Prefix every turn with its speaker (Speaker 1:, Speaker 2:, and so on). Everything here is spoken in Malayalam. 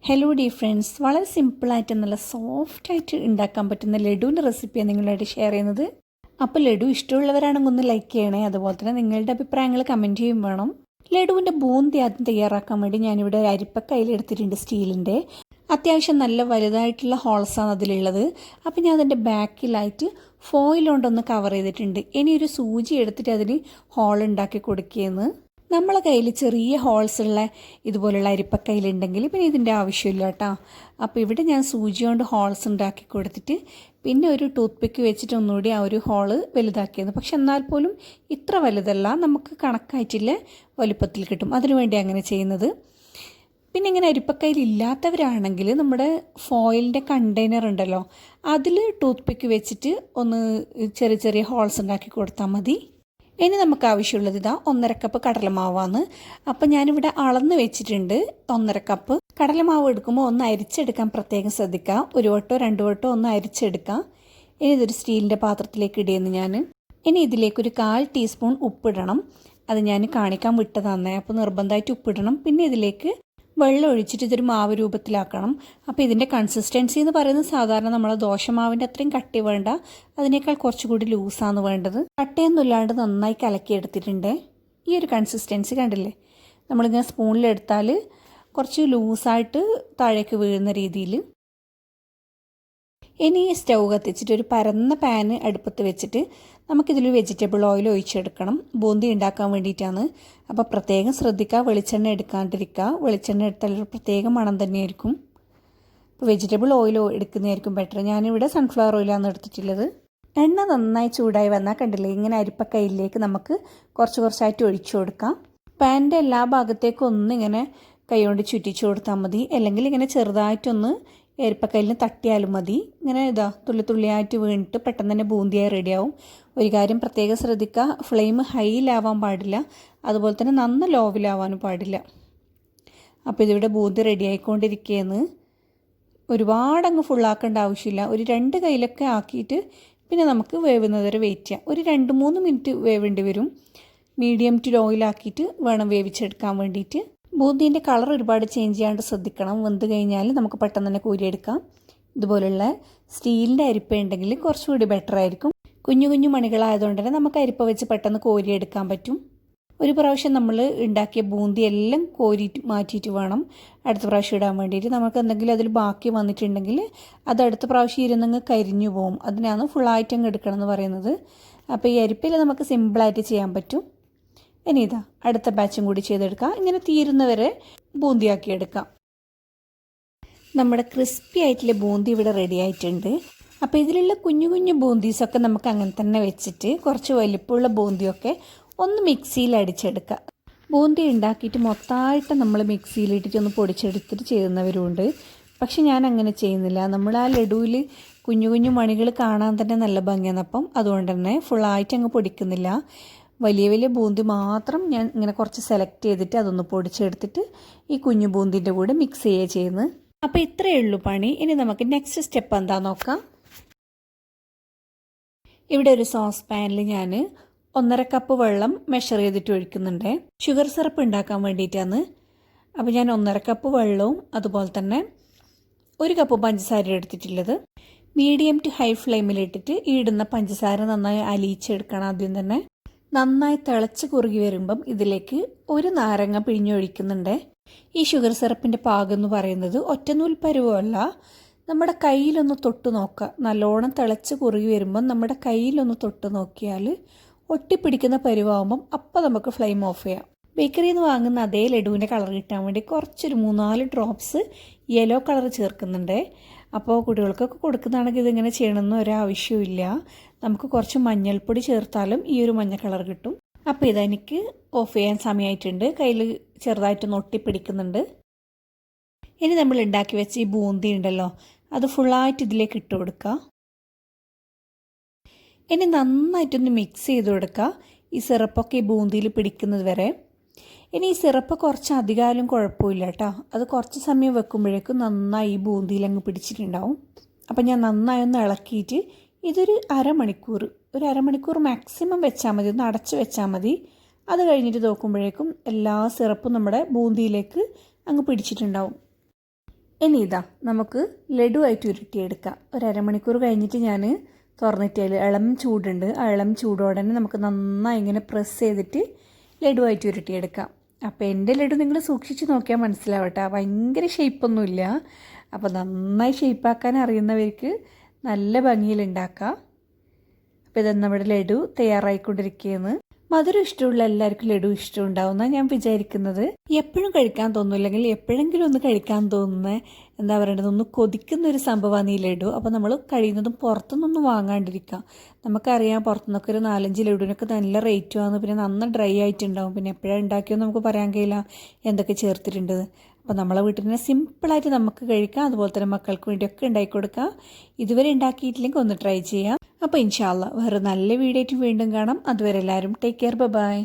Speaker 1: ഹലോ ഡി ഫ്രണ്ട്സ്, വളരെ സിമ്പിളായിട്ട് നല്ല സോഫ്റ്റായിട്ട് ഉണ്ടാക്കാൻ പറ്റുന്ന ലഡുവിൻ്റെ റെസിപ്പിയാണ് നിങ്ങളായിട്ട് ഷെയർ ചെയ്യുന്നത്. അപ്പോൾ ലഡു ഇഷ്ടമുള്ളവരാണെങ്കിൽ ഒന്ന് ലൈക്ക് ചെയ്യണേ. അതുപോലെ തന്നെ നിങ്ങളുടെ അഭിപ്രായങ്ങൾ കമൻറ്റ് ചെയ്യും വേണം. ലഡുവിൻ്റെ ബൂന്തി ആദ്യം തയ്യാറാക്കാൻ വേണ്ടി ഞാനിവിടെ ഒരു അരിപ്പ കയ്യിലെടുത്തിട്ടുണ്ട് സ്റ്റീലിൻ്റെ. അത്യാവശ്യം നല്ല വലുതായിട്ടുള്ള ഹോൾസാണ് അതിലുള്ളത്. അപ്പോൾ ഞാൻ അതിൻ്റെ ബാക്കിലായിട്ട് ഫോയിൽ കൊണ്ടൊന്ന് കവർ ചെയ്തിട്ടുണ്ട്. ഇനി ഒരു സൂചി എടുത്തിട്ട് അതിന് ഹോൾ ഉണ്ടാക്കി കൊടുക്കുകയെന്ന്. നമ്മളെ കയ്യിൽ ചെറിയ ഹോൾസ് ഉള്ള ഇതുപോലുള്ള അരിപ്പക്കയിലുണ്ടെങ്കിൽ പിന്നെ ഇതിൻ്റെ ആവശ്യമില്ല കേട്ടോ. അപ്പോൾ ഇവിടെ ഞാൻ സൂചി കൊണ്ട് ഹോൾസ് ഉണ്ടാക്കി കൊടുത്തിട്ട് പിന്നെ ഒരു ടൂത്ത് പിക്ക് വെച്ചിട്ട് ഒന്നുകൂടി ആ ഒരു ഹോള് വലുതാക്കിയത്. പക്ഷെ എന്നാൽ പോലും ഇത്ര വലുതല്ല, നമുക്ക് കണക്കായിട്ടുള്ള വലുപ്പത്തിൽ കിട്ടും. അതിനുവേണ്ടി അങ്ങനെ ചെയ്യുന്നത്. പിന്നെ ഇങ്ങനെ അരിപ്പക്കയിൽ ഇല്ലാത്തവരാണെങ്കിൽ നമ്മുടെ ഫോയിലിൻ്റെ കണ്ടെയ്നർ ഉണ്ടല്ലോ, അതിൽ ടൂത്ത് പിക്ക് വെച്ചിട്ട് ഒന്ന് ചെറിയ ചെറിയ ഹോൾസ് ഉണ്ടാക്കി കൊടുത്താൽ മതി. ഇനി നമുക്ക് ആവശ്യമുള്ളത് ഇതാ 1.5 കപ്പ് കടലമാവാണ്. അപ്പം ഞാനിവിടെ അളന്ന് വെച്ചിട്ടുണ്ട് 1.5 കപ്പ്. കടലമാവ് എടുക്കുമ്പോൾ ഒന്ന് അരിച്ചെടുക്കാൻ പ്രത്യേകം ശ്രദ്ധിക്കുക. 1 വട്ടോ 2 വട്ടോ ഒന്ന് അരിച്ചെടുക്കാം. ഇനി ഇതൊരു സ്റ്റീലിൻ്റെ പാത്രത്തിലേക്ക് ഇടുന്നു ഞാൻ. ഇനി ഇതിലേക്കൊരു 1/4 ടീസ്പൂൺ ഉപ്പിടണം. അത് ഞാൻ കാണിക്കാൻ വിട്ടതാണ്. അപ്പോൾ നിർബന്ധമായിട്ട് ഉപ്പിടണം. പിന്നെ ഇതിലേക്ക് വെള്ളം ഒഴിച്ചിട്ട് ഇതൊരു മാവ് രൂപത്തിലാക്കണം. അപ്പോൾ ഇതിൻ്റെ കൺസിസ്റ്റൻസി എന്ന് പറയുന്നത് സാധാരണ നമ്മൾ ദോശമാവിൻ്റെ അത്രയും കട്ടി വേണ്ട, അതിനേക്കാൾ കുറച്ചുകൂടി ലൂസാണ് വേണ്ടത്. കട്ടയൊന്നും ഇല്ലാണ്ട് നന്നായി കലക്കിയെടുത്തിട്ടുണ്ട്. ഈ ഒരു കൺസിസ്റ്റൻസി കണ്ടില്ലേ, നമ്മളിങ്ങനെ സ്പൂണിലെടുത്താൽ കുറച്ച് ലൂസായിട്ട് താഴേക്ക് വീഴുന്ന രീതിയിൽ. ഇനി സ്റ്റൗ കത്തിച്ചിട്ട് ഒരു പരന്ന പാന് അടുപ്പത്ത് വെച്ചിട്ട് നമുക്കിതിൽ വെജിറ്റബിൾ ഓയിൽ ഒഴിച്ചെടുക്കണം. ബൂന്തി ഉണ്ടാക്കാൻ വേണ്ടിയിട്ടാണ്. അപ്പോൾ പ്രത്യേകം ശ്രദ്ധിക്കുക, വെളിച്ചെണ്ണ എടുക്കാണ്ടിരിക്കുക. വെളിച്ചെണ്ണ എടുത്താൽ ഒരു പ്രത്യേക മണം തന്നെയായിരിക്കും. അപ്പോൾ വെജിറ്റബിൾ ഓയിൽ എടുക്കുന്നതായിരിക്കും ബെറ്റർ. ഞാനിവിടെ സൺഫ്ലവർ ഓയിലാണ് എടുത്തിട്ടുള്ളത്. എണ്ണ നന്നായി ചൂടായി വന്നാൽ കണ്ടില്ലേ, ഇങ്ങനെ അരിപ്പക്കയിലേക്ക് നമുക്ക് കുറച്ച് കുറച്ചായിട്ട് ഒഴിച്ചു കൊടുക്കാം. പാനിൻ്റെ എല്ലാ ഭാഗത്തേക്കും ഒന്നിങ്ങനെ കൈകൊണ്ട് ചുറ്റിച്ചു കൊടുത്താൽ മതി. അല്ലെങ്കിൽ ഇങ്ങനെ ചെറുതായിട്ടൊന്ന് അരിപ്പക്കയിലിന് തട്ടിയാലും മതി. ഇങ്ങനെ തുള്ളി തുള്ളിയായിട്ട് വീണിട്ട് പെട്ടെന്ന് തന്നെ ബൂന്തിയായി റെഡിയാവും. ഒരു കാര്യം പ്രത്യേകം ശ്രദ്ധിക്കുക, ഫ്ലെയിം ഹൈയിലാവാൻ പാടില്ല, അതുപോലെ തന്നെ നന്ന ലോവിലാവാനും പാടില്ല. അപ്പോൾ ഇതിവിടെ ബൂന്തി റെഡി ആയിക്കൊണ്ടിരിക്കുകയെന്ന്. ഒരുപാടങ്ങ് ഫുള്ളാക്കേണ്ട ആവശ്യമില്ല. ഒരു 2 കൈയിലൊക്കെ ആക്കിയിട്ട് പിന്നെ നമുക്ക് വേവുന്നത് വരെ വെയിറ്റ് ചെയ്യാം. ഒരു 2-3 മിനിറ്റ് വേവേണ്ടി വരും. മീഡിയം ടു ലോയിലാക്കിയിട്ട് വേണം വേവിച്ചെടുക്കാൻ വേണ്ടിയിട്ട്. ബൂന്തിൻ്റെ കളർ ഒരുപാട് ചേഞ്ച് ചെയ്യാണ്ട് ശ്രദ്ധിക്കണം. വെന്ത് കഴിഞ്ഞാൽ നമുക്ക് പെട്ടെന്ന് തന്നെ കോരിയെടുക്കാം. ഇതുപോലുള്ള സ്റ്റീലിൻ്റെ അരിപ്പ ഉണ്ടെങ്കിൽ കുറച്ചുകൂടി ബെറ്റർ ആയിരിക്കും. കുഞ്ഞു കുഞ്ഞു മണികളായതുകൊണ്ട് തന്നെ നമുക്ക് അരിപ്പ വെച്ച് പെട്ടെന്ന് കോരിയെടുക്കാൻ പറ്റും. ഒരു പ്രാവശ്യം നമ്മൾ ഉണ്ടാക്കിയ ബൂന്തി എല്ലാം കോരി മാറ്റിയിട്ട് വേണം അടുത്ത പ്രാവശ്യം ഇടാൻ വേണ്ടിയിട്ട്. നമുക്ക് എന്തെങ്കിലും അതിൽ ബാക്കി വന്നിട്ടുണ്ടെങ്കിൽ അത് അടുത്ത പ്രാവശ്യം ഇരുന്നങ്ങ് കരിഞ്ഞു പോകും. അതിനാണ് ഫുള്ളായിട്ട് അങ്ങ് എടുക്കണം എന്ന് പറയുന്നത്. അപ്പോൾ ഈ അരിപ്പയിൽ നമുക്ക് സിമ്പിളായിട്ട് ചെയ്യാൻ പറ്റും. ഇനി ഇതാ അടുത്ത ബാച്ചും കൂടി ചെയ്തെടുക്കാം. ഇങ്ങനെ തീരുന്നവരെ ബൂന്തിയാക്കി എടുക്കാം. നമ്മുടെ ക്രിസ്പി ആയിട്ടുള്ള ബൂന്തി ഇവിടെ റെഡി ആയിട്ടുണ്ട്. അപ്പോൾ ഇതിലുള്ള കുഞ്ഞു കുഞ്ഞു ബൂന്തീസൊക്കെ നമുക്ക് അങ്ങനെ തന്നെ വെച്ചിട്ട് കുറച്ച് വലിപ്പമുള്ള ബൂന്തിയൊക്കെ ഒന്ന് മിക്സിയിൽ അടിച്ചെടുക്കാം. ബൂന്തി ഉണ്ടാക്കിയിട്ട് മൊത്തമായിട്ട് നമ്മൾ മിക്സിയിലിട്ടിട്ട് ഒന്ന് പൊടിച്ചെടുത്തിട്ട് ചെയ്യുന്നവരുണ്ട്. പക്ഷെ ഞാൻ അങ്ങനെ ചെയ്യുന്നില്ല. നമ്മൾ ആ ലഡുവിൽ കുഞ്ഞു കുഞ്ഞു മണികൾ കാണാൻ തന്നെ നല്ല ഭംഗിയാണ്. അപ്പം അതുകൊണ്ട് തന്നെ ഫുള്ളായിട്ട് അങ്ങ് പൊടിക്കുന്നില്ല. വലിയ വലിയ ബൂന്തി മാത്രം ഞാൻ ഇങ്ങനെ കുറച്ച് സെലക്ട് ചെയ്തിട്ട് അതൊന്ന് പൊടിച്ചെടുത്തിട്ട് ഈ കുഞ്ഞു ബൂന്തിൻ്റെ കൂടെ മിക്സ് ചെയ്യുക ചെയ്യുന്നത്. അപ്പോൾ ഇത്രയേ ഉള്ളൂ പണി. ഇനി നമുക്ക് നെക്സ്റ്റ് സ്റ്റെപ്പ് എന്താ നോക്കാം. ഇവിടെ ഒരു സോസ് പാനിൽ ഞാൻ 1.5 കപ്പ് വെള്ളം മെഷർ ചെയ്തിട്ട് ഒഴിക്കുന്നുണ്ട്. ഷുഗർ സിറപ്പ് ഉണ്ടാക്കാൻ വേണ്ടിയിട്ടാണ്. അപ്പോൾ ഞാൻ 1.5 കപ്പ് വെള്ളവും അതുപോലെ തന്നെ 1 കപ്പ് പഞ്ചസാര എടുത്തിട്ടുള്ളത്. മീഡിയം ടു ഹൈ ഫ്ലെയിമിലിട്ടിട്ട് ഈ ഇടുന്ന പഞ്ചസാര നന്നായി അലിയിച്ചെടുക്കണം. ആദ്യം തന്നെ നന്നായി തിളച്ച് കുറുകി വരുമ്പം ഇതിലേക്ക് 1 നാരങ്ങ പിഴിഞ്ഞൊഴിക്കുന്നുണ്ട്. ഈ ഷുഗർ സിറപ്പിൻ്റെ പാകം എന്ന് പറയുന്നത് ഒറ്റനൂൽ പരുവമല്ല, നമ്മുടെ കയ്യിലൊന്ന് തൊട്ട് നോക്കുക. നല്ലോണം തിളച്ച് കുറുകി വരുമ്പം നമ്മുടെ കയ്യിലൊന്ന് തൊട്ട് നോക്കിയാൽ ഒട്ടിപ്പിടിക്കുന്ന പരുവാകുമ്പം അപ്പം നമുക്ക് ഫ്ലെയിം ഓഫ് ചെയ്യാം. ബേക്കറിയിൽ നിന്ന് വാങ്ങുന്ന അതേ ലഡുവിൻ്റെ കളർ കിട്ടാൻ വേണ്ടി കുറച്ചൊരു 3-4 ഡ്രോപ്സ് യെല്ലോ കളർ ചേർക്കുന്നുണ്ട്. അപ്പോൾ കുട്ടികൾക്കൊക്കെ കൊടുക്കുന്നതാണെങ്കിൽ ഇതിങ്ങനെ ചെയ്യണമെന്ന് ഒരാവശ്യമില്ല. നമുക്ക് കുറച്ച് മഞ്ഞൾപ്പൊടി ചേർത്താലും ഈ ഒരു മഞ്ഞ കളർ കിട്ടും. അപ്പോൾ ഇതെനിക്ക് ഓഫ് ചെയ്യാൻ സമയമായിട്ടുണ്ട്. കയ്യിൽ ചെറുതായിട്ടൊന്ന് ഒട്ടിപ്പിടിക്കുന്നുണ്ട്. ഇനി നമ്മൾ ഉണ്ടാക്കി വെച്ച ഈ ബൂന്തി ഉണ്ടല്ലോ, അത് ഫുള്ളായിട്ട് ഇതിലേക്ക് ഇട്ട് കൊടുക്കുക. ഇനി നന്നായിട്ടൊന്ന് മിക്സ് ചെയ്ത് കൊടുക്കുക, ഈ സിറപ്പൊക്കെ ഈ ബൂന്തിയിൽ പിടിക്കുന്നത് വരെ. ഇനി ഈ സിറപ്പ് കുറച്ച് അധികമായാലും കുഴപ്പമില്ല കേട്ടോ. അത് കുറച്ച് സമയം വെക്കുമ്പോഴേക്കും നന്നായി ഈ ബൂന്തിയിൽ അങ്ങ് പിടിച്ചിട്ടുണ്ടാവും. അപ്പം ഞാൻ നന്നായി ഒന്ന് ഇളക്കിയിട്ട് ഇതൊരു അരമണിക്കൂർ മാക്സിമം വെച്ചാൽ മതി. ഒന്ന് അടച്ച് വെച്ചാൽ മതി. അത് കഴിഞ്ഞിട്ട് നോക്കുമ്പോഴേക്കും എല്ലാ സിറപ്പും നമ്മുടെ ബൂന്തിയിലേക്ക് അങ്ങ് പിടിച്ചിട്ടുണ്ടാവും. ഇനി ഇതാ നമുക്ക് ലഡു ആയിട്ട് ഉരുട്ടിയെടുക്കാം. ഒരു അരമണിക്കൂർ കഴിഞ്ഞിട്ട് ഞാൻ തുറന്നിട്ടാൽ ഇളം ചൂടുണ്ട്. ആ ഇളം ചൂടോടെ തന്നെ നമുക്ക് നന്നായി ഇങ്ങനെ പ്രസ് ചെയ്തിട്ട് ലഡു ആയിട്ട് ഉരുട്ടിയെടുക്കാം. അപ്പോൾ എൻ്റെ ലഡു നിങ്ങൾ സൂക്ഷിച്ച് നോക്കിയാൽ മനസ്സിലാവട്ടെ, ഭയങ്കര ഷേപ്പൊന്നുമില്ല. അപ്പോൾ നന്നായി ഷേപ്പാക്കാൻ അറിയുന്നവർക്ക് നല്ല ഭംഗിയിലുണ്ടാക്കാം. അപ്പോൾ ഇത് നമ്മുടെ ലഡു തയ്യാറായിക്കൊണ്ടിരിക്കുകയെന്ന്. മധുരം ഇഷ്ടമുള്ള എല്ലാവർക്കും ലഡു ഇഷ്ടമുണ്ടാവുമെന്നാണ് ഞാൻ വിചാരിക്കുന്നത്. എപ്പോഴും കഴിക്കാൻ തോന്നില്ലെങ്കിൽ എപ്പോഴെങ്കിലും ഒന്ന് കഴിക്കാൻ തോന്നുന്ന എന്താ പറയേണ്ടത്, ഒന്ന് കൊതിക്കുന്നൊരു സംഭവമാണ് ഈ ലഡു. അപ്പോൾ നമ്മൾ കഴിയുന്നതും പുറത്തുനിന്നൊന്നും വാങ്ങാണ്ടിരിക്കുക. നമുക്കറിയാം പുറത്തുനിന്നൊക്കെ ഒരു 4-5 ലഡുവിനൊക്കെ നല്ല റേറ്റുമാണ്. പിന്നെ നന്ന ഡ്രൈ ആയിട്ടുണ്ടാവും. പിന്നെ എപ്പോഴാണ് ഉണ്ടാക്കിയോ നമുക്ക് പറയാൻ കഴിയില്ല എന്തൊക്കെ ചേർത്തിട്ടുണ്ട്. അപ്പോൾ നമ്മളെ വീട്ടിൽ തന്നെ സിമ്പിളായിട്ട് നമുക്ക് കഴിക്കാം. അതുപോലെ തന്നെ മക്കൾക്ക് വേണ്ടിയൊക്കെ ഉണ്ടാക്കി കൊടുക്കാം. ഇതുവരെ ഉണ്ടാക്കിയിട്ടില്ലെങ്കിൽ ഒന്ന് ട്രൈ ചെയ്യാം. അപ്പോൾ ഇൻഷാ അല്ലാഹ് വേറെ നല്ല വീഡിയോ ആയിട്ട് വീണ്ടും കാണാം. അതുവരെ എല്ലാവരും ടേക്ക് കെയർ, ബൈ.